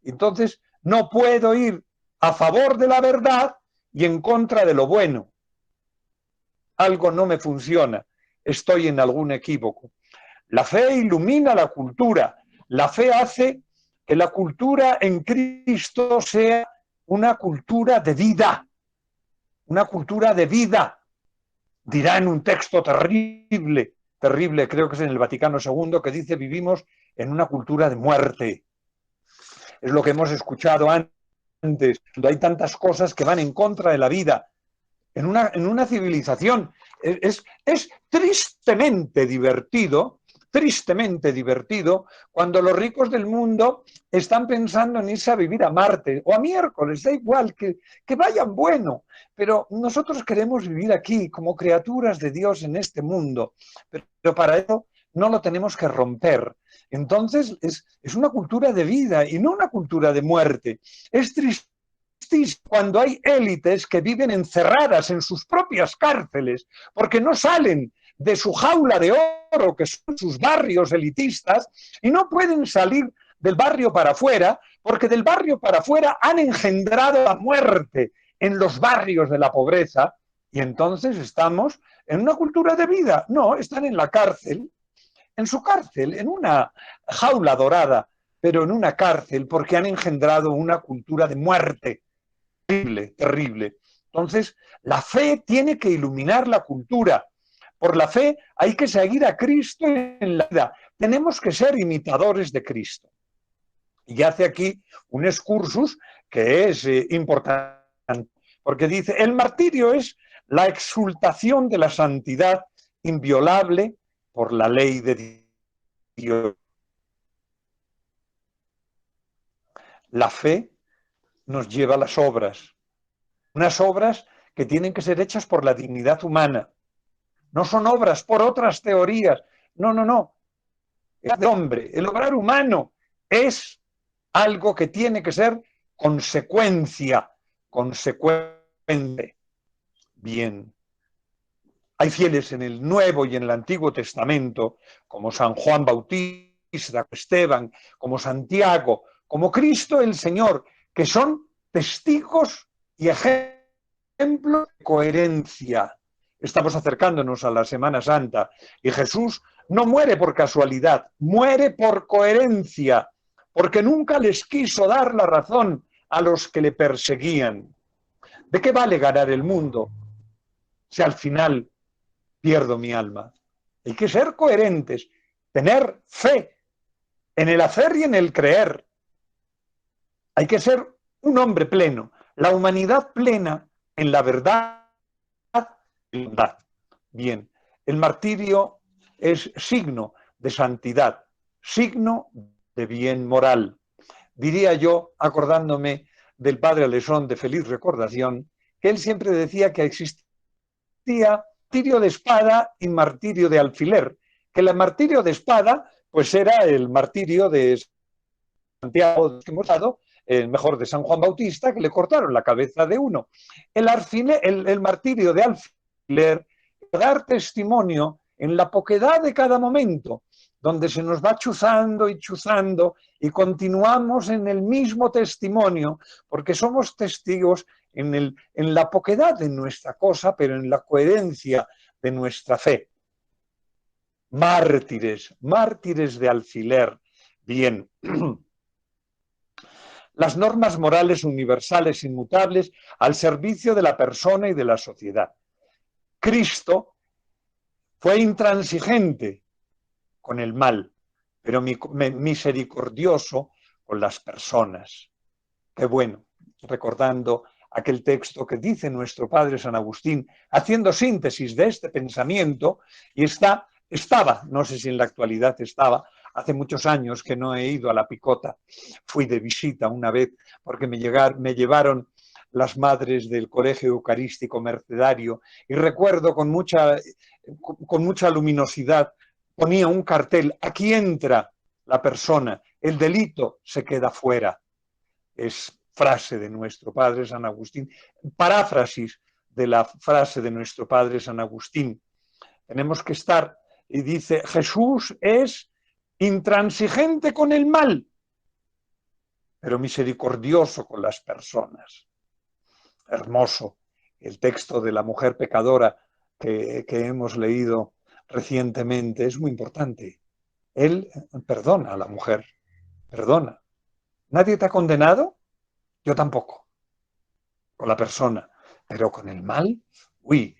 Entonces, no puedo ir a favor de la verdad y en contra de lo bueno. Algo no me funciona, estoy en algún equívoco. La fe ilumina la cultura. La fe hace que la cultura en Cristo sea una cultura de vida. Una cultura de vida. Dirá en un texto terrible, creo que es en el Vaticano II, que dice: vivimos en una cultura de muerte. Es lo que hemos escuchado antes, cuando hay tantas cosas que van en contra de la vida. En una civilización es tristemente divertido cuando los ricos del mundo están pensando en irse a vivir a Marte o a miércoles, da igual, que vayan, bueno, pero nosotros queremos vivir aquí como criaturas de Dios en este mundo, pero para eso no lo tenemos que romper. Entonces es una cultura de vida y no una cultura de muerte. Es triste cuando hay élites que viven encerradas en sus propias cárceles porque no salen de su jaula de oro, que son sus barrios elitistas, y no pueden salir del barrio para afuera, porque del barrio para afuera han engendrado la muerte en los barrios de la pobreza, y entonces estamos en una cultura de vida. No, están en la cárcel, en su cárcel, en una jaula dorada, pero en una cárcel porque han engendrado una cultura de muerte. Terrible, terrible. Entonces, la fe tiene que iluminar la cultura. Por la fe hay que seguir a Cristo en la vida. Tenemos que ser imitadores de Cristo. Y hace aquí un excursus que es importante, porque dice: el martirio es la exultación de la santidad inviolable por la ley de Dios. La fe nos lleva a las obras, unas obras que tienen que ser hechas por la dignidad humana. No son obras por otras teorías. No. Es de hombre. El obrar humano es algo que tiene que ser consecuencia. Bien. Hay fieles en el Nuevo y en el Antiguo Testamento, como San Juan Bautista, Esteban, como Santiago, como Cristo el Señor, que son testigos y ejemplos de coherencia. Estamos acercándonos a la Semana Santa y Jesús no muere por casualidad, muere por coherencia, porque nunca les quiso dar la razón a los que le perseguían. ¿De qué vale ganar el mundo si al final pierdo mi alma? Hay que ser coherentes, tener fe en el hacer y en el creer. Hay que ser un hombre pleno, la humanidad plena en la verdad y la bondad. Bien, el martirio es signo de santidad, signo de bien moral. Diría yo, acordándome del padre Alesón de Feliz Recordación, que él siempre decía que existía martirio de espada y martirio de alfiler, que el martirio de espada pues era el martirio de Santiago que hemos dado, el mejor de San Juan Bautista, que le cortaron la cabeza de uno. El martirio de alfiler, dar testimonio en la poquedad de cada momento, donde se nos va chuzando y continuamos en el mismo testimonio, porque somos testigos en la poquedad de nuestra cosa, pero en la coherencia de nuestra fe. Mártires de alfiler. Bien. las normas morales universales inmutables al servicio de la persona y de la sociedad. Cristo fue intransigente con el mal, pero misericordioso con las personas. Qué bueno, recordando aquel texto que dice nuestro padre San Agustín, haciendo síntesis de este pensamiento, y estaba, no sé si en la actualidad estaba, hace muchos años que no he ido a la Picota, fui de visita una vez porque me llevaron las madres del Colegio Eucarístico Mercedario y recuerdo con mucha luminosidad, ponía un cartel, aquí entra la persona, el delito se queda fuera. Es frase de nuestro padre San Agustín, paráfrasis de la frase de nuestro padre San Agustín. Tenemos que estar, y dice, Jesús es intransigente con el mal, pero misericordioso con las personas. Hermoso el texto de la mujer pecadora que hemos leído recientemente, es muy importante. Él perdona a la mujer, perdona. ¿Nadie te ha condenado? Yo tampoco. Con la persona, pero con el mal, uy,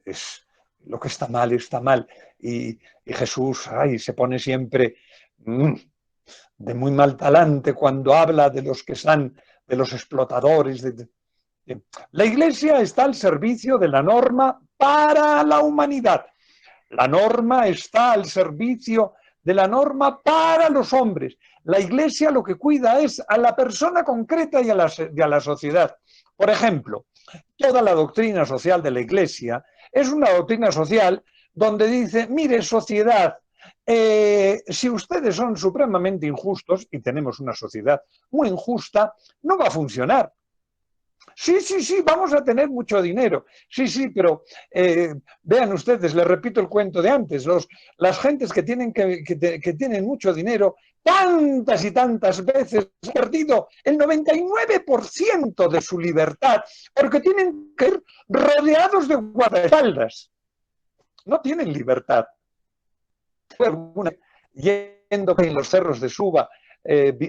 es lo que está mal, está mal. Y Jesús, ay, se pone siempre de muy mal talante cuando habla de los que están, de los explotadores. La Iglesia está al servicio de la norma para la humanidad. La norma está al servicio de la norma para los hombres. La Iglesia lo que cuida es a la persona concreta y a la sociedad. Por ejemplo, toda la doctrina social de la Iglesia es una doctrina social donde dice, mire, sociedad, si ustedes son supremamente injustos, y tenemos una sociedad muy injusta, no va a funcionar. Sí, sí, sí, vamos a tener mucho dinero. Sí, sí, pero vean ustedes, les repito el cuento de antes, las gentes que tienen mucho dinero, tantas y tantas veces han perdido el 99% de su libertad porque tienen que ir rodeados de guardaespaldas. No tienen libertad. Yendo en los cerros de Suba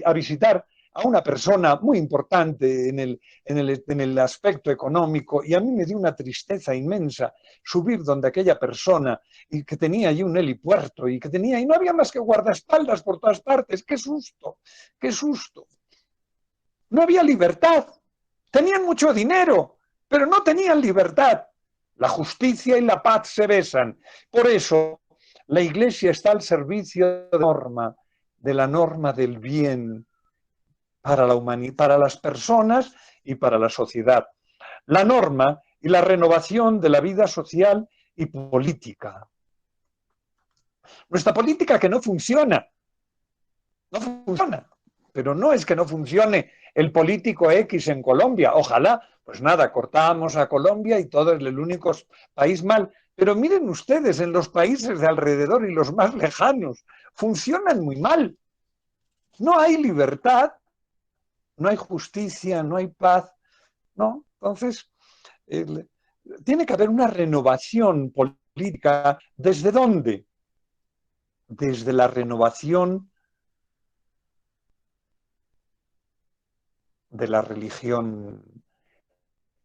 a visitar a una persona muy importante en el aspecto económico, y a mí me dio una tristeza inmensa subir donde aquella persona y que tenía allí un helipuerto y no había más que guardaespaldas por todas partes. ¡Qué susto! ¡Qué susto! No había libertad. Tenían mucho dinero, pero no tenían libertad. La justicia y la paz se besan. Por eso la Iglesia está al servicio de la norma del bien para la humanidad, para las personas y para la sociedad. La norma y la renovación de la vida social y política. Nuestra política que no funciona, pero no es que no funcione el político X en Colombia. Ojalá, pues nada, cortábamos a Colombia y todo es el único país mal. Pero miren ustedes, en los países de alrededor y los más lejanos, funcionan muy mal. No hay libertad, no hay justicia, no hay paz, ¿no? Entonces, tiene que haber una renovación política. ¿Desde dónde? Desde la renovación de la religión.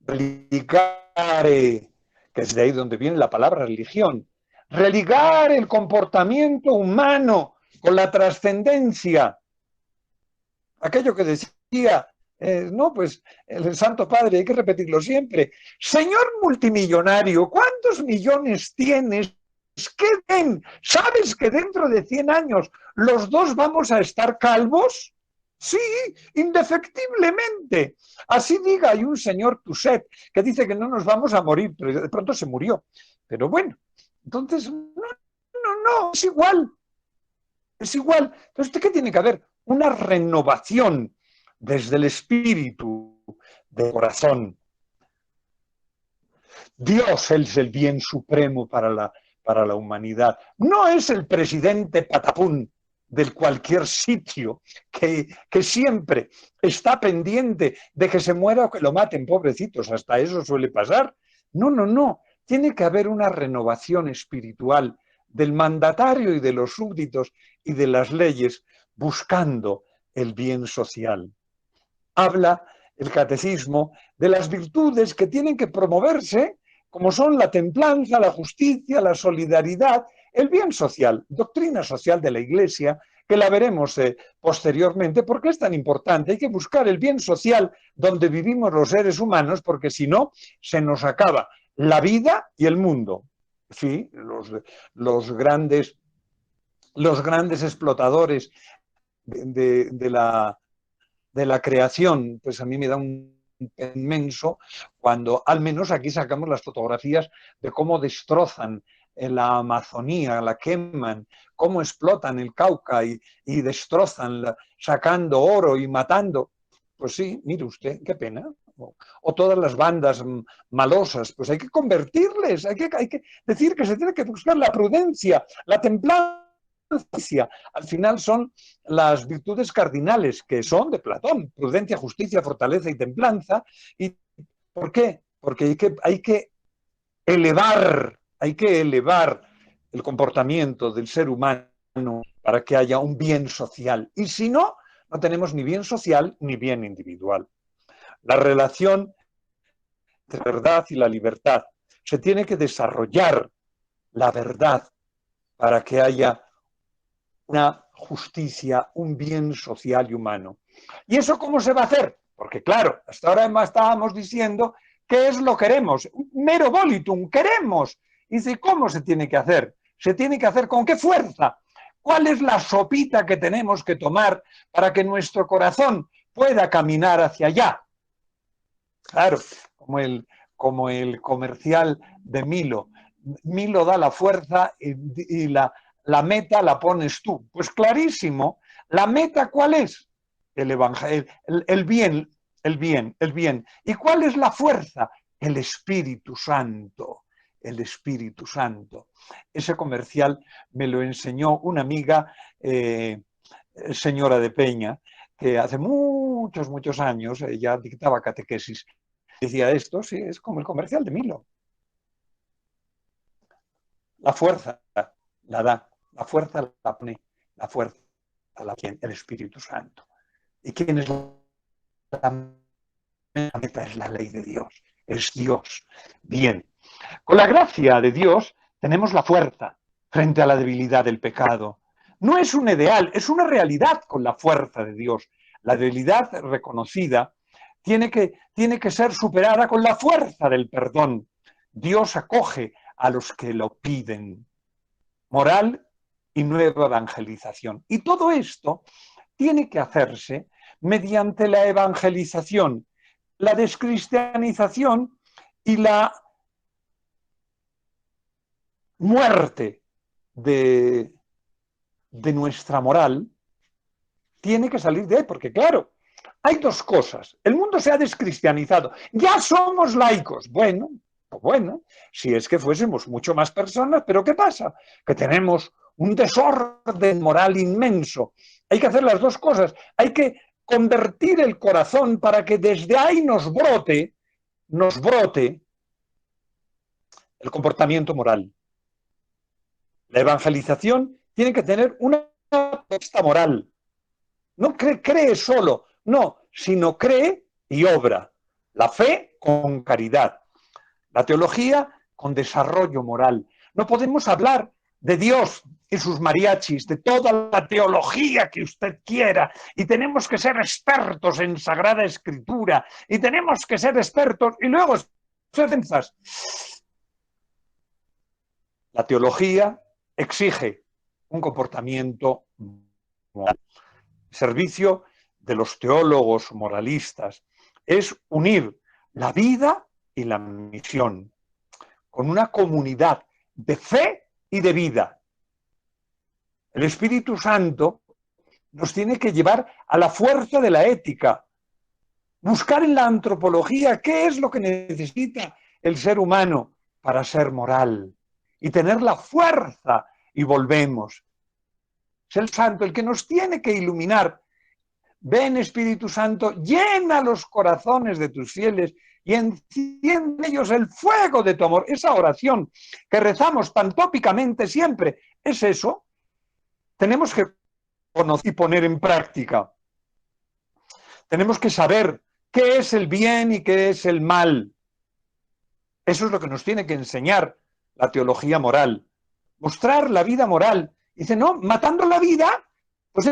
Religare, que es de ahí donde viene la palabra religión. Religar el comportamiento humano con la trascendencia. Aquello que decía, no, pues el Santo Padre, hay que repetirlo siempre. Señor multimillonario, ¿cuántos millones tienes? ¿Qué ven? ¿Sabes que dentro de 100 años los dos vamos a estar calvos? Sí, indefectiblemente. Así diga, hay un señor Tusset que dice que no nos vamos a morir, pero de pronto se murió. Pero bueno, entonces, no, es igual. Es igual. Entonces, ¿qué tiene que haber? Una renovación desde el espíritu, del corazón. Dios es el bien supremo para la humanidad. No es el presidente patapún del cualquier sitio que siempre está pendiente de que se muera o que lo maten, pobrecitos, hasta eso suele pasar. No. Tiene que haber una renovación espiritual del mandatario y de los súbditos y de las leyes buscando el bien social. habla el catecismo de las virtudes que tienen que promoverse, como son la templanza, la justicia, la solidaridad, el bien social, doctrina social de la Iglesia, que la veremos posteriormente. ¿Por qué es tan importante? Hay que buscar el bien social donde vivimos los seres humanos, porque si no, se nos acaba la vida y el mundo. Sí, los grandes explotadores de la creación, pues a mí me da un inmenso cuando al menos aquí sacamos las fotografías de cómo destrozan en la Amazonía, la queman, cómo explotan el Cauca y destrozan, sacando oro y matando. Pues sí, mire usted, qué pena. O todas las bandas malosas, pues hay que convertirles, hay que decir que se tiene que buscar la prudencia, la templanza. Al final son las virtudes cardinales que son de Platón: prudencia, justicia, fortaleza y templanza. ¿Y por qué? Porque hay que elevar el comportamiento del ser humano para que haya un bien social. Y si no, no tenemos ni bien social ni bien individual. La relación de verdad y la libertad. Se tiene que desarrollar la verdad para que haya una justicia, un bien social y humano. ¿Y eso cómo se va a hacer? Porque claro, hasta ahora estábamos diciendo qué es lo que queremos, mero volitum, queremos. Y dice, ¿cómo se tiene que hacer? Se tiene que hacer con qué fuerza. ¿Cuál es la sopita que tenemos que tomar para que nuestro corazón pueda caminar hacia allá? Claro, como el comercial de Milo. Milo da la fuerza y la meta la pones tú. Pues clarísimo, ¿la meta cuál es? El evangelio, el bien, el bien, el bien. ¿Y cuál es la fuerza? El Espíritu Santo. El Espíritu Santo. Ese comercial me lo enseñó una amiga, señora de Peña, que hace muchos, muchos años ella dictaba catequesis. Decía esto, sí, es como el comercial de Milo. La fuerza la da, la fuerza la pone, la fuerza la tiene el Espíritu Santo. ¿Y quién es la meta? Es la ley de Dios, es Dios. Bien, con la gracia de Dios tenemos la fuerza frente a la debilidad del pecado. No es un ideal, es una realidad con la fuerza de Dios. La debilidad reconocida tiene que ser superada con la fuerza del perdón. Dios acoge a los que lo piden. Moral y nueva evangelización. Y todo esto tiene que hacerse mediante la evangelización, la descristianización y la muerte de nuestra moral. Tiene que salir de ahí, porque claro, hay dos cosas. El mundo se ha descristianizado. Ya somos laicos. Bueno, pues bueno, si es que fuésemos mucho más personas, pero ¿qué pasa? Que tenemos un desorden moral inmenso. Hay que hacer las dos cosas. Hay que convertir el corazón para que desde ahí nos brote el comportamiento moral. La evangelización tiene que tener una propuesta moral. No cree solo, no, sino cree y obra. La fe con caridad, la teología con desarrollo moral. No podemos hablar de Dios y sus mariachis, de toda la teología que usted quiera, y tenemos que ser expertos en Sagrada Escritura, y tenemos que ser expertos, y luego, la teología exige un comportamiento moral. Servicio de los teólogos moralistas es unir la vida y la misión con una comunidad de fe y de vida. El Espíritu Santo nos tiene que llevar a la fuerza de la ética, buscar en la antropología qué es lo que necesita el ser humano para ser moral y tener la fuerza, y volvemos. Es el Santo el que nos tiene que iluminar. Ven, Espíritu Santo, llena los corazones de tus fieles y enciende en ellos el fuego de tu amor. Esa oración que rezamos tan tópicamente siempre, es eso. Tenemos que conocer y poner en práctica. Tenemos que saber qué es el bien y qué es el mal. Eso es lo que nos tiene que enseñar la teología moral. Mostrar la vida moral. Dice, no, matando la vida, pues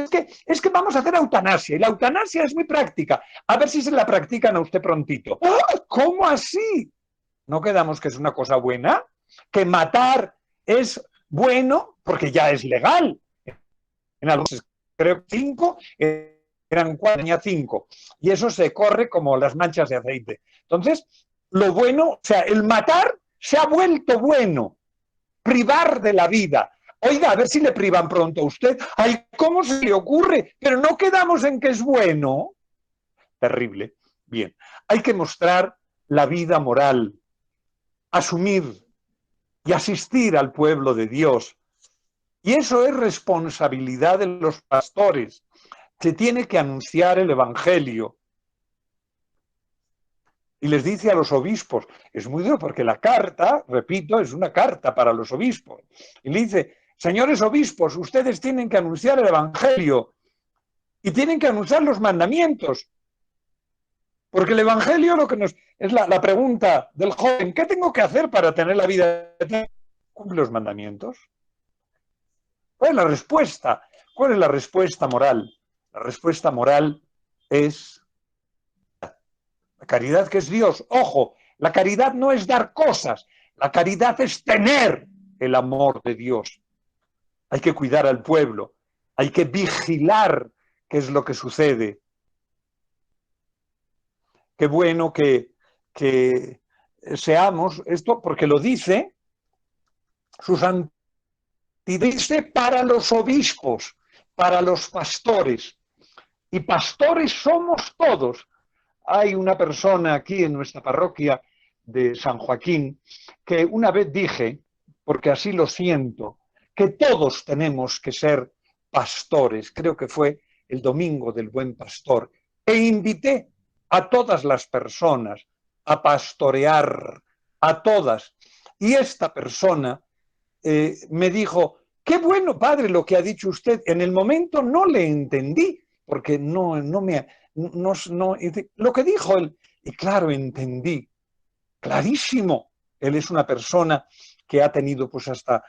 es que vamos a hacer eutanasia. Y la eutanasia es muy práctica. A ver si se la practican a usted prontito. ¡Ah! ¿Cómo así? ¿No quedamos que es una cosa buena? Que matar es bueno porque ya es legal. En algunos, creo que 5, eran 4, tenía 5. Y eso se corre como las manchas de aceite. Entonces, lo bueno, o sea, el matar se ha vuelto bueno. Privar de la vida. Oiga, a ver si le privan pronto a usted. Ay, ¿cómo se le ocurre? Pero no quedamos en que es bueno. Terrible. Bien, hay que mostrar la vida moral, asumir y asistir al pueblo de Dios. Y eso es responsabilidad de los pastores. Se tiene que anunciar el Evangelio. Y les dice a los obispos, es muy duro porque la carta, repito, es una carta para los obispos. Y le dice, señores obispos, ustedes tienen que anunciar el Evangelio y tienen que anunciar los mandamientos. Porque el Evangelio lo que nos... es la pregunta del joven, ¿qué tengo que hacer para tener la vida eterna? ¿Cumple los mandamientos? ¿Cuál es la respuesta? ¿Cuál es la respuesta moral? La respuesta moral es la caridad, que es Dios. Ojo, la caridad no es dar cosas, la caridad es tener el amor de Dios. Hay que cuidar al pueblo, hay que vigilar qué es lo que sucede. Qué bueno que seamos esto, porque lo dice su santidad, dice para los obispos, para los pastores. Y pastores somos todos. Hay una persona aquí en nuestra parroquia de San Joaquín que una vez dije, porque así lo siento, que todos tenemos que ser pastores. Creo que fue el domingo del Buen Pastor. E invité a todas las personas a pastorear, a todas. Y esta persona me dijo, qué bueno, padre, lo que ha dicho usted. En el momento no le entendí, porque no me... No, lo que dijo él, y claro, entendí, clarísimo. Él es una persona que ha tenido pues hasta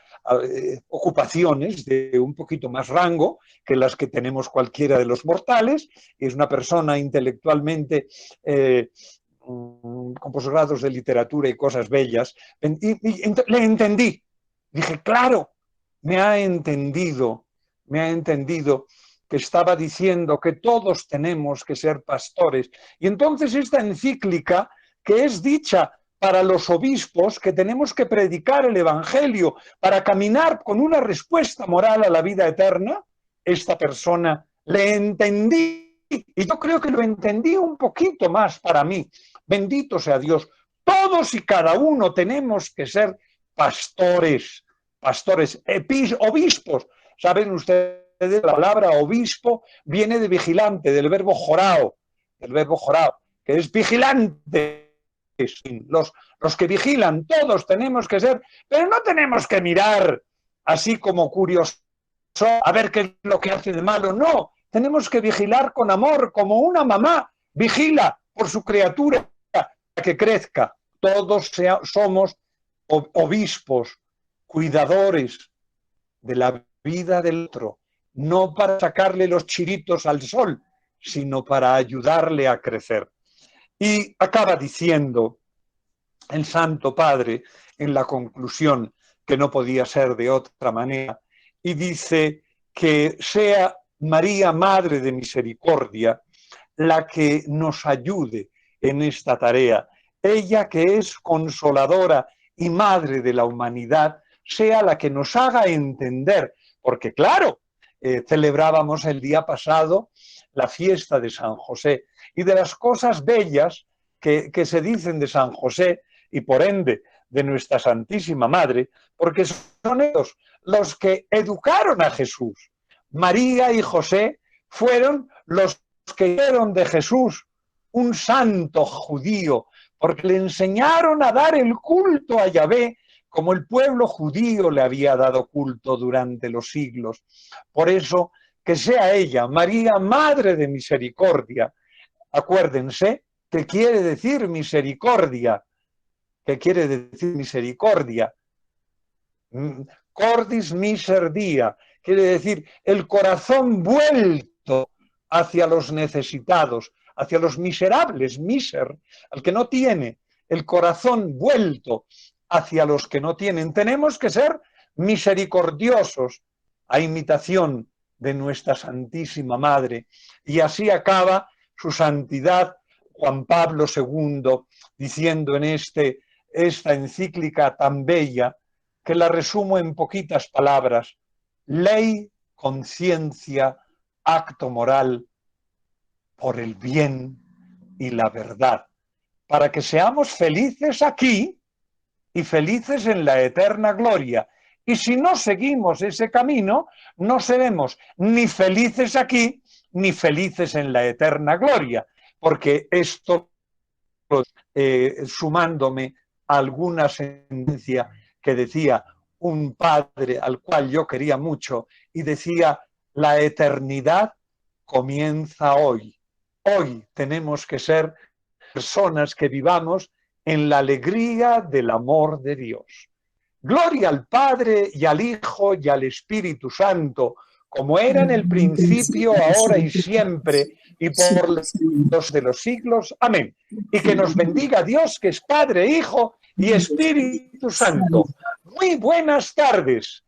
ocupaciones de un poquito más rango que las que tenemos cualquiera de los mortales. Es una persona intelectualmente con posgrados de literatura y cosas bellas. Le entendí. Dije, claro, me ha entendido que estaba diciendo que todos tenemos que ser pastores. Y entonces esta encíclica, que es dicha para los obispos, que tenemos que predicar el Evangelio para caminar con una respuesta moral a la vida eterna, esta persona le entendí. Y yo creo que lo entendí un poquito más para mí. Bendito sea Dios. Todos y cada uno tenemos que ser pastores, obispos. ¿Saben ustedes? La palabra obispo viene de vigilante, del verbo jorao, que es vigilante. Los que vigilan, todos tenemos que ser, pero no tenemos que mirar así como curioso a ver qué es lo que hace de malo, no, tenemos que vigilar con amor, como una mamá vigila por su criatura para que crezca. Todos somos obispos, cuidadores de la vida del otro, no para sacarle los chiritos al sol, sino para ayudarle a crecer. Y acaba diciendo el Santo Padre en la conclusión, que no podía ser de otra manera, y dice que sea María, Madre de Misericordia, la que nos ayude en esta tarea. Ella, que es consoladora y madre de la humanidad, sea la que nos haga entender, porque claro, celebrábamos el día pasado la fiesta de San José, y de las cosas bellas que se dicen de San José y por ende de nuestra Santísima Madre, porque son ellos los que educaron a Jesús. María y José fueron los que hicieron de Jesús un santo judío, porque le enseñaron a dar el culto a Yahvé como el pueblo judío le había dado culto durante los siglos. Por eso, que sea ella, María, Madre de Misericordia, Acuérdense que quiere decir misericordia. ¿Qué quiere decir misericordia? Cordis miser dia, quiere decir el corazón vuelto hacia los necesitados, hacia los miserables, miser, al que no tiene, el corazón vuelto hacia los que no tienen. Tenemos que ser misericordiosos a imitación de nuestra Santísima Madre. Y así acaba su santidad Juan Pablo II diciendo en esta encíclica tan bella, que la resumo en poquitas palabras: ley, conciencia, acto moral por el bien y la verdad, para que seamos felices aquí y felices en la eterna gloria. Y si no seguimos ese camino, no seremos ni felices aquí ni felices en la eterna gloria, porque esto, sumándome a alguna sentencia que decía un padre al cual yo quería mucho, y decía: la eternidad comienza hoy. Hoy tenemos que ser personas que vivamos en la alegría del amor de Dios. Gloria al Padre y al Hijo y al Espíritu Santo, como era en el principio, ahora y siempre, y por los de los siglos. Amén. Y que nos bendiga Dios, que es Padre, Hijo y Espíritu Santo. Muy buenas tardes.